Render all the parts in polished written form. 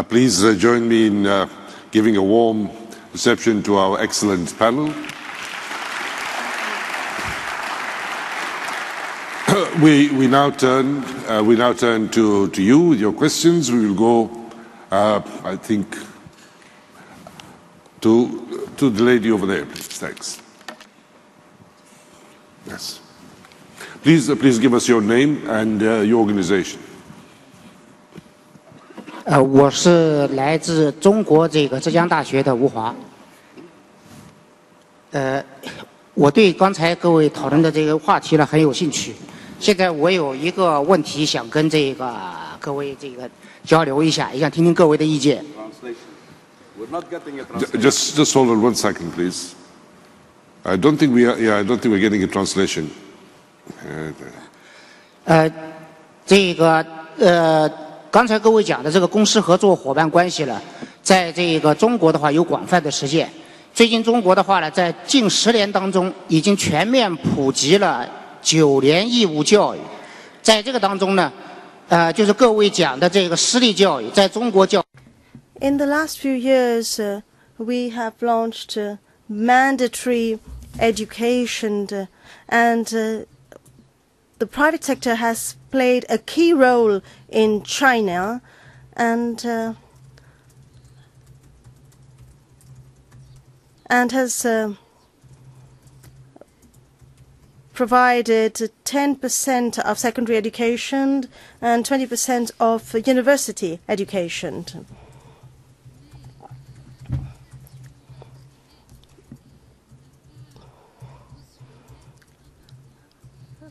Please join me in giving a warm reception to our excellent panel. We now turn to you with your questions. We will go, I think, to the lady over there, please. Thanks. Yes. Please give us your name and your organization. 我是来自中国浙江大学的吴华。我对刚才各位讨论的这个话题呢很有兴趣。现在我有一个问题想跟各位交流一下，也想听听各位的意见。Just hold on 1 second, please. I don't think we are. Yeah, I don't think we're getting a translation. 刚才各位讲的这个公司合作伙伴关系呢，在中国的话有广泛的实践。最近中国的话呢，在近10年当中已经全面普及了9年义务教育。在这个当中呢，就是各位讲的这个私立教育，在中国教。In the last few years, we have launched mandatory education, and the private sector has played a key role in China, and has provided 10% of secondary education and 20% of university education.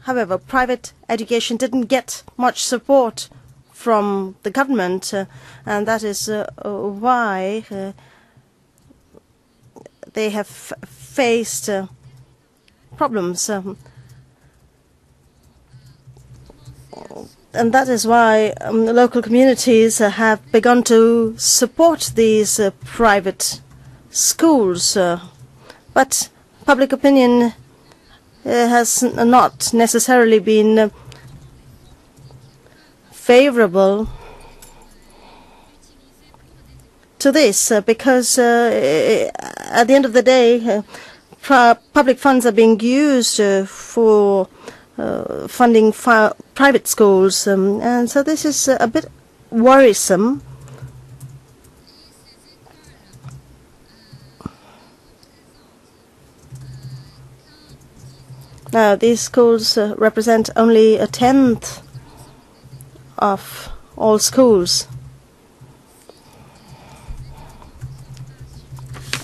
However, private education didn't get much support from the government, and that is why they have faced problems. And that is why local communities have begun to support these private schools. But public opinion has not necessarily been favorable to this, because at the end of the day, public funds are being used for funding private schools, and so this is a bit worrisome. Now, these schools represent only 1/10 of all schools.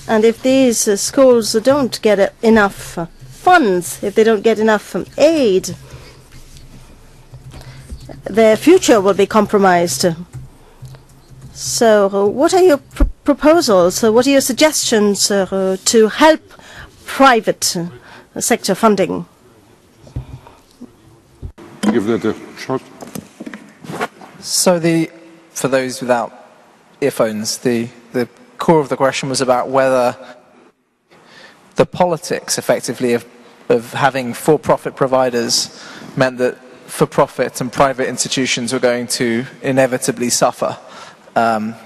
And if these schools don't get enough funds, if they don't get enough aid, their future will be compromised. So what are your proposals? What are your suggestions to help private sector funding? Give that a shot. So for those without earphones, the core of the question was about whether the politics, effectively, of having for-profit providers meant that for-profit and private institutions were going to inevitably suffer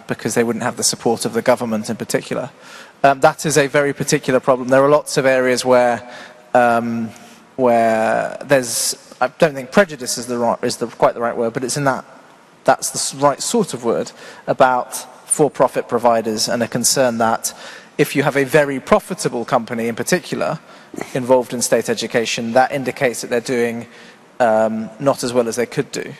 because they wouldn't have the support of the government in particular. That is a very particular problem. There are lots of areas where there's, I don't think prejudice is quite the right word, but it's in that's the right sort of word, about for-profit providers, and a concern that if you have a very profitable company in particular involved in state education, that indicates that they're doing not as well as they could do.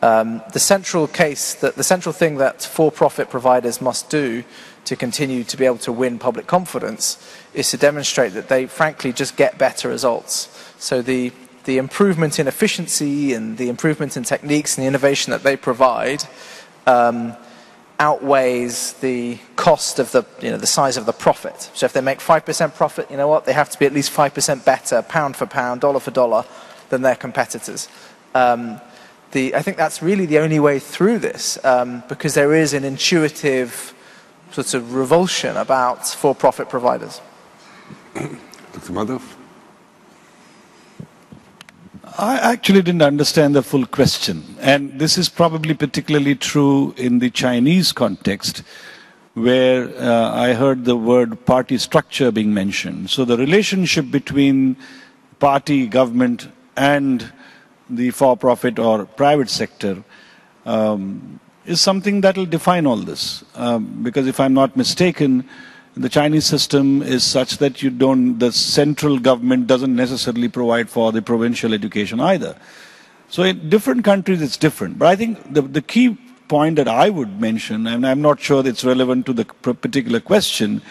The central thing that for-profit providers must do to continue to be able to win public confidence is to demonstrate that they frankly just get better results. So the improvement in efficiency and the improvement in techniques and the innovation that they provide outweighs the cost of the size of the profit. So if they make 5% profit, you know what, they have to be at least 5% better, pound for pound, dollar for dollar, than their competitors. I think that's really the only way through this, because there is an intuitive sort of revulsion about for-profit providers. Dr. Madhav? I actually didn't understand the full question. And this is probably particularly true in the Chinese context, where I heard the word party structure being mentioned. So the relationship between party, government, and the for-profit or private sector is something that will define all this. Because if I'm not mistaken, the Chinese system is such that the central government doesn't necessarily provide for the provincial education either. So in different countries it's different. But I think the key point that I would mention, and I'm not sure it's relevant to the particular question,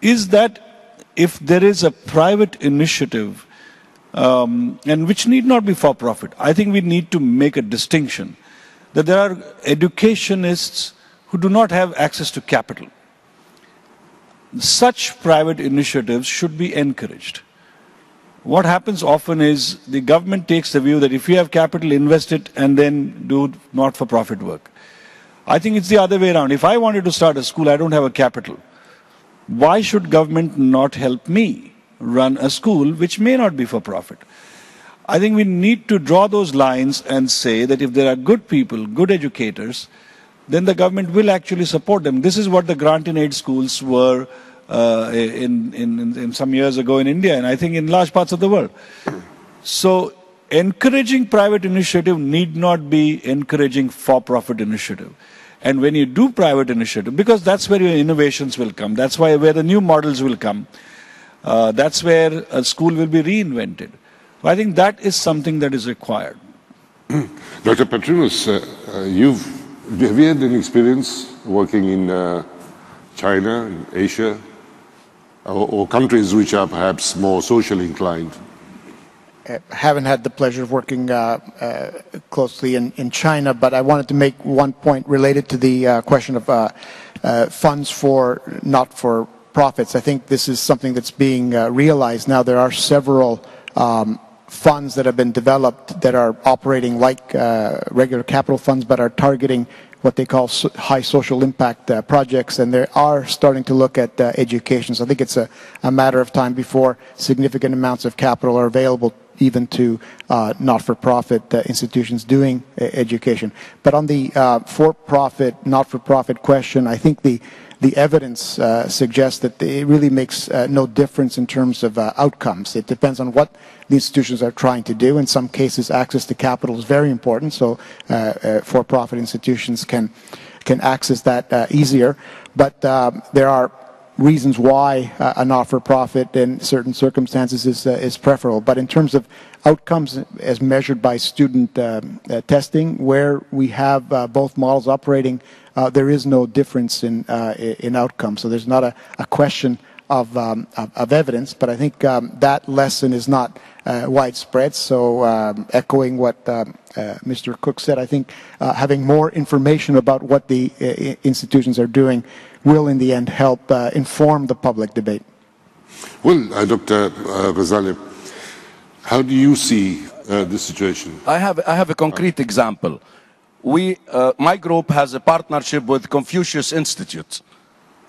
is that if there is a private initiative, and which need not be for profit, I think we need to make a distinction that there are educationists who do not have access to capital. Such private initiatives should be encouraged. What happens often is the government takes the view that if you have capital, invest it and then do not-for-profit work. I think it's the other way around. If I wanted to start a school, I don't have a capital. Why should government not help me run a school which may not be for profit? I think we need to draw those lines and say that if there are good people, good educators, then the government will actually support them. This is what the grant in aid schools were in some years ago in India, and I think in large parts of the world. So encouraging private initiative need not be encouraging for-profit initiative. And when you do private initiative, because that's where your innovations will come, that's where the new models will come, that's where a school will be reinvented. So I think that is something that is required. Dr. Petrunus, have you had any experience working in China, in Asia, or countries which are perhaps more socially inclined? Haven't had the pleasure of working closely in China, but I wanted to make one point related to the question of funds for not-for-profits. I think this is something that's being realized now. There are several funds that have been developed that are operating like regular capital funds, but are targeting what they call high social impact projects, and they are starting to look at education. So I think it's a matter of time before significant amounts of capital are available even to not-for-profit institutions doing education. But on the for-profit, not-for-profit question, I think the evidence suggests that it really makes no difference in terms of outcomes. It depends on what the institutions are trying to do. In some cases, access to capital is very important, so for-profit institutions can access that easier. But there are reasons why a not-for-profit in certain circumstances is preferable. But in terms of outcomes as measured by student testing, where we have both models operating, there is no difference in outcomes. So there's not a question of evidence, but I think that lesson is not widespread. So echoing what Mr. Cook said, I think having more information about what the institutions are doing will in the end help inform the public debate. Well, Dr. Ghazaleh, how do you see this situation? I have a concrete example. My group has a partnership with Confucius Institute.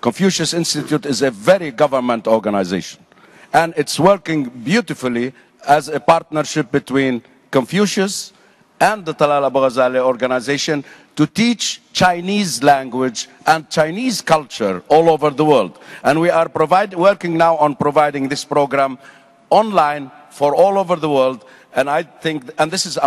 Confucius Institute is a very government organization, and it's working beautifully as a partnership between Confucius and the Talal Abu-Ghazaleh organization to teach Chinese language and Chinese culture all over the world. And we are working now on providing this program online for all over the world. And I think, and this is,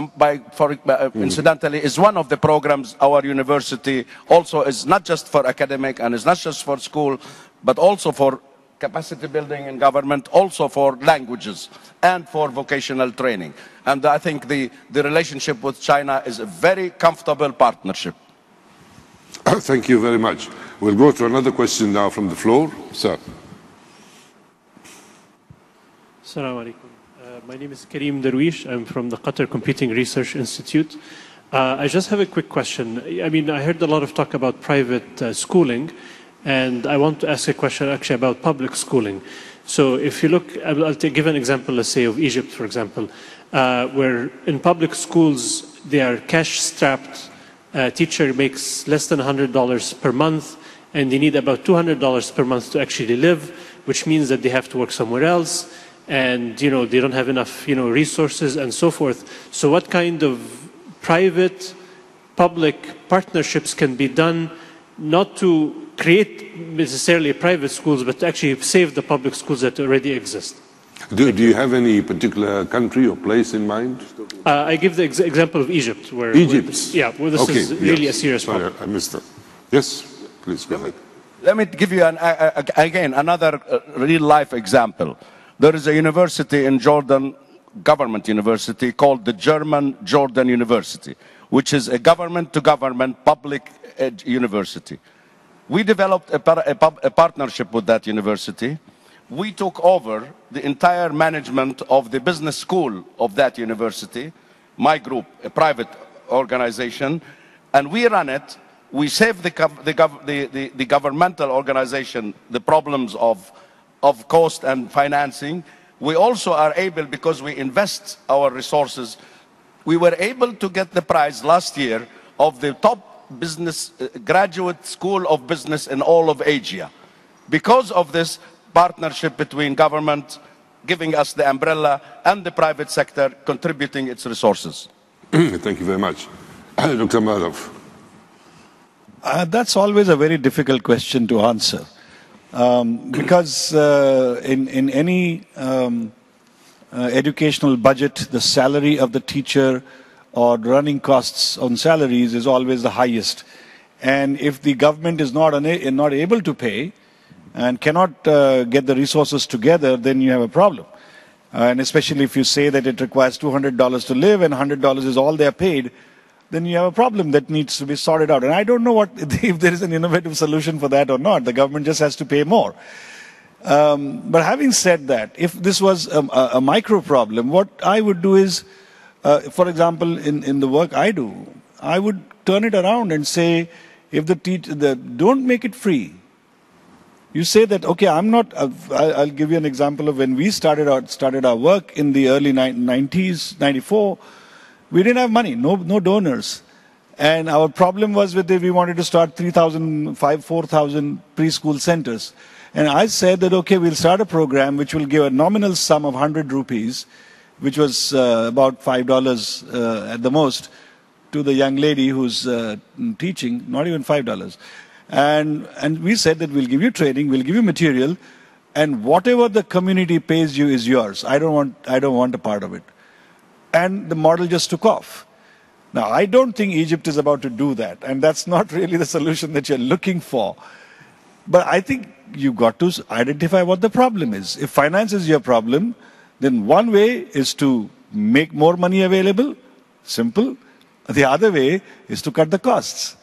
incidentally, is one of the programs our university also is not just for academic and is not just for school, but also for capacity building in government, also for languages and for vocational training. And I think the relationship with China is a very comfortable partnership. Thank you very much. We'll go to another question now from the floor. Sir. Assalamu alaikum. My name is Kareem Darwish. I'm from the Qatar Computing Research Institute. I just have a quick question. I mean, I heard a lot of talk about private schooling, and I want to ask a question actually about public schooling. So if you look, I'll give an example, let's say, of Egypt, for example, where in public schools, they are cash-strapped. A teacher makes less than $100 per month, and they need about $200 per month to actually live, which means that they have to work somewhere else. and they don't have enough resources and so forth. So what kind of private public partnerships can be done, not to create necessarily private schools, but to actually save the public schools that already exist? Do you have any particular country or place in mind? I give the example of Egypt, where Egypt? where this is really a serious problem. Sorry, I missed that. Yes, please go ahead. Let me give you again another real-life example. There is a university in Jordan, government university, called the German Jordan University, which is a government-to-government public university. We developed a partnership with that university. We took over the entire management of the business school of that university, my group, a private organization, and we run it. We save the governmental organization the problems of cost and financing. We also are able, because we invest our resources, we were able to get the prize last year of the top business graduate school of business in all of Asia. Because of this partnership between government giving us the umbrella and the private sector contributing its resources. Thank you very much. Dr. Madhav. That's always a very difficult question to answer. Because in any educational budget, the salary of the teacher or running costs on salaries is always the highest. And if the government is not able to pay and cannot get the resources together, then you have a problem. And especially if you say that it requires $200 to live and $100 is all they're paid, then you have a problem that needs to be sorted out. And I don't know if there is an innovative solution for that or not. The government just has to pay more. But having said that, if this was a micro problem, what I would do is, for example, in the work I do, I would turn it around and say, if don't make it free. You say that, okay, I'll give you an example of when we started our work in the early 90s, 94. We didn't have money, no donors. And our problem was we wanted to start 4,000 preschool centers. And I said that, okay, we'll start a program which will give a nominal sum of 100 rupees, which was about $5 at the most, to the young lady who's teaching, not even $5. And we said that we'll give you training, we'll give you material, and whatever the community pays you is yours. I don't want a part of it. And the model just took off. Now, I don't think Egypt is about to do that, and that's not really the solution that you're looking for. But I think you've got to identify what the problem is. If finance is your problem, then one way is to make more money available, simple. The other way is to cut the costs.